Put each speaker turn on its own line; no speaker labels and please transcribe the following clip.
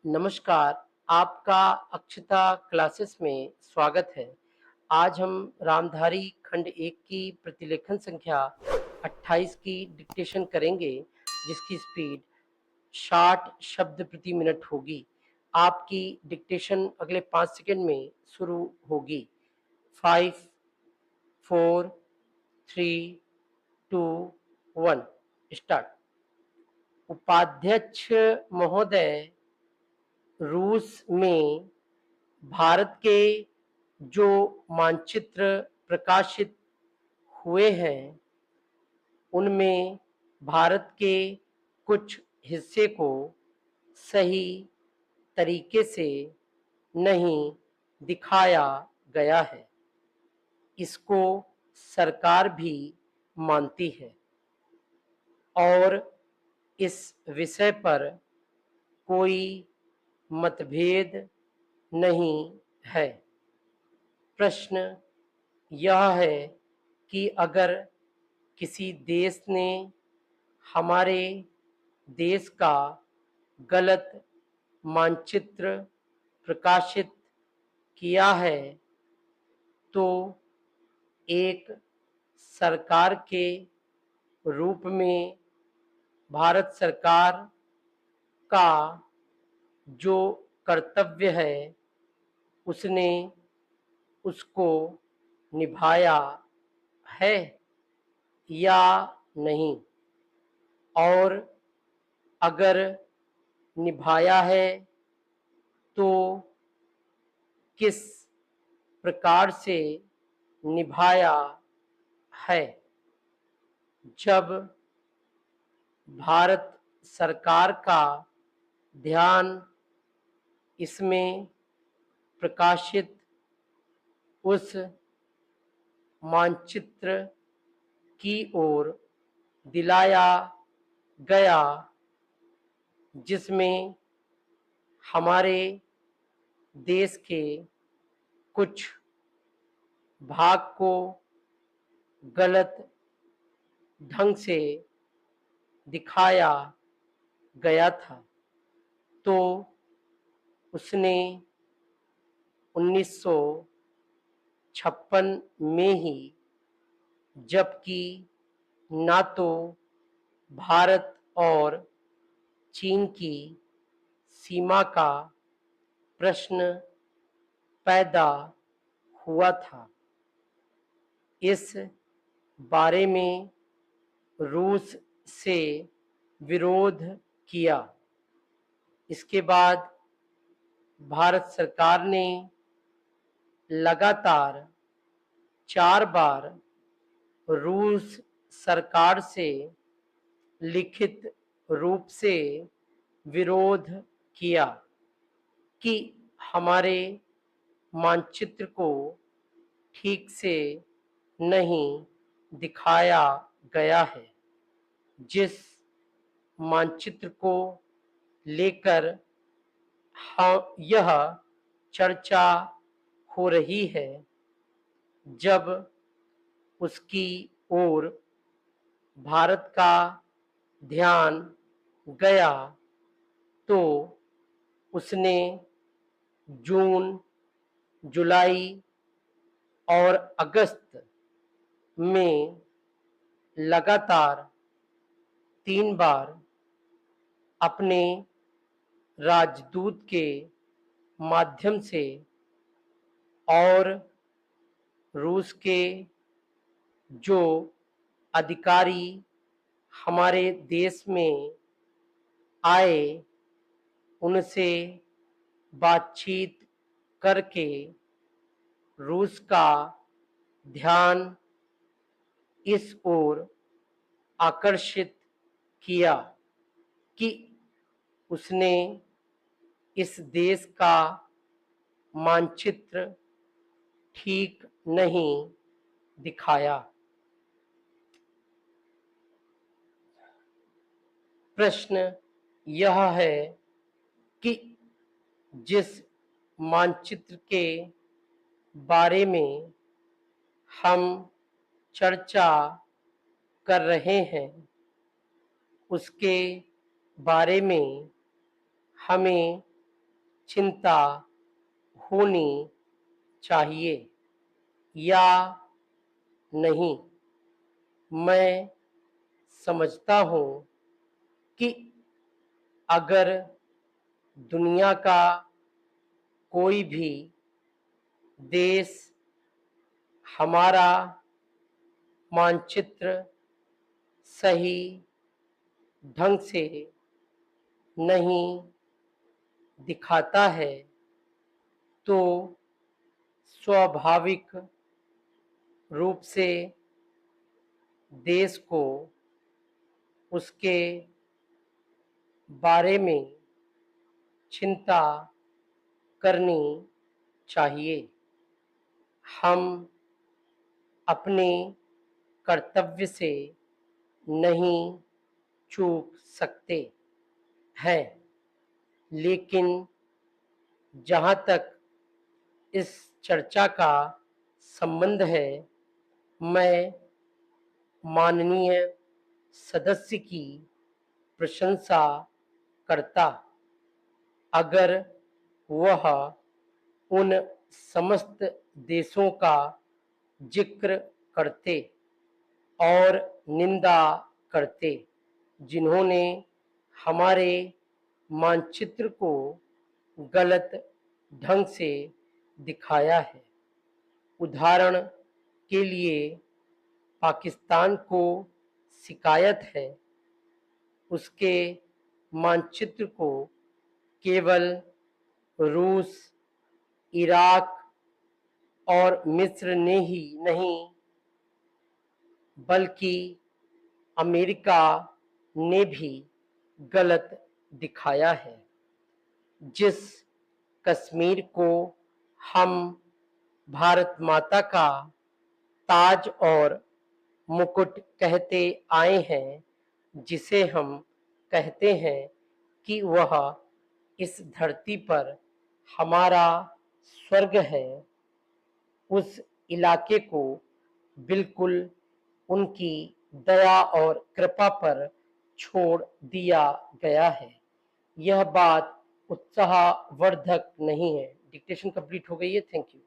नमस्कार, आपका अक्षता क्लासेस में स्वागत है। आज हम रामधारी खंड 1 की प्रतिलेखन संख्या 28 की डिक्टेशन करेंगे, जिसकी स्पीड 60 शब्द प्रति मिनट होगी। आपकी डिक्टेशन अगले 5 सेकंड में शुरू होगी। 5, 4, 3, 2, 1 स्टार्ट। उपाध्यक्ष महोदय, रूस में भारत के जो मानचित्र प्रकाशित हुए हैं, उनमें भारत के कुछ हिस्से को सही तरीके से नहीं दिखाया गया है। इसको सरकार भी मानती है और इस विषय पर कोई मतभेद नहीं है। प्रश्न यह है कि अगर किसी देश ने हमारे देश का गलत मानचित्र प्रकाशित किया है, तो एक सरकार के रूप में भारत सरकार का जो कर्तव्य है, उसने उसको निभाया है या नहीं, और अगर निभाया है तो किस प्रकार से निभाया है। जब भारत सरकार का ध्यान इसमें प्रकाशित उस मानचित्र की ओर दिलाया गया जिसमें हमारे देश के कुछ भाग को गलत ढंग से दिखाया गया था, तो उसने 1956 में ही, जबकि ना तो भारत और चीन की सीमा का प्रश्न पैदा हुआ था, इस बारे में रूस से विरोध किया। इसके बाद भारत सरकार ने लगातार 4 बार रूस सरकार से लिखित रूप से विरोध किया कि हमारे मानचित्र को ठीक से नहीं दिखाया गया है। जिस मानचित्र को लेकर यह चर्चा हो रही है, जब उसकी ओर भारत का ध्यान गया तो उसने जून, जुलाई और अगस्त में लगातार 3 बार अपने राजदूत के माध्यम से और रूस के जो अधिकारी हमारे देश में आए, उनसे बातचीत करके रूस का ध्यान इस ओर आकर्षित किया कि उसने इस देश का मानचित्र ठीक नहीं दिखाया। प्रश्न यह है कि जिस मानचित्र के बारे में हम चर्चा कर रहे हैं, उसके बारे में हमें चिंता होनी चाहिए या नहीं। मैं समझता हूँ कि अगर दुनिया का कोई भी देश हमारा मानचित्र सही ढंग से नहीं दिखाता है तो स्वाभाविक रूप से देश को उसके बारे में चिंता करनी चाहिए। हम अपने कर्तव्य से नहीं चूक सकते हैं, लेकिन जहाँ तक इस चर्चा का संबंध है, मैं माननीय सदस्य की प्रशंसा करता अगर वह उन समस्त देशों का जिक्र करते और निंदा करते जिन्होंने हमारे मानचित्र को गलत ढंग से दिखाया है। उदाहरण के लिए पाकिस्तान को शिकायत है उसके मानचित्र को केवल रूस, इराक और मिस्र ने ही नहीं बल्कि अमेरिका ने भी गलत दिखाया है। जिस कश्मीर को हम भारत माता का ताज और मुकुट कहते आए हैं, जिसे हम कहते हैं कि वह इस धरती पर हमारा स्वर्ग है, उस इलाके को बिल्कुल उनकी दया और कृपा पर छोड़ दिया गया है। यह बात उत्साहवर्धक नहीं है। डिक्टेशन कंप्लीट हो गई है। Thank you.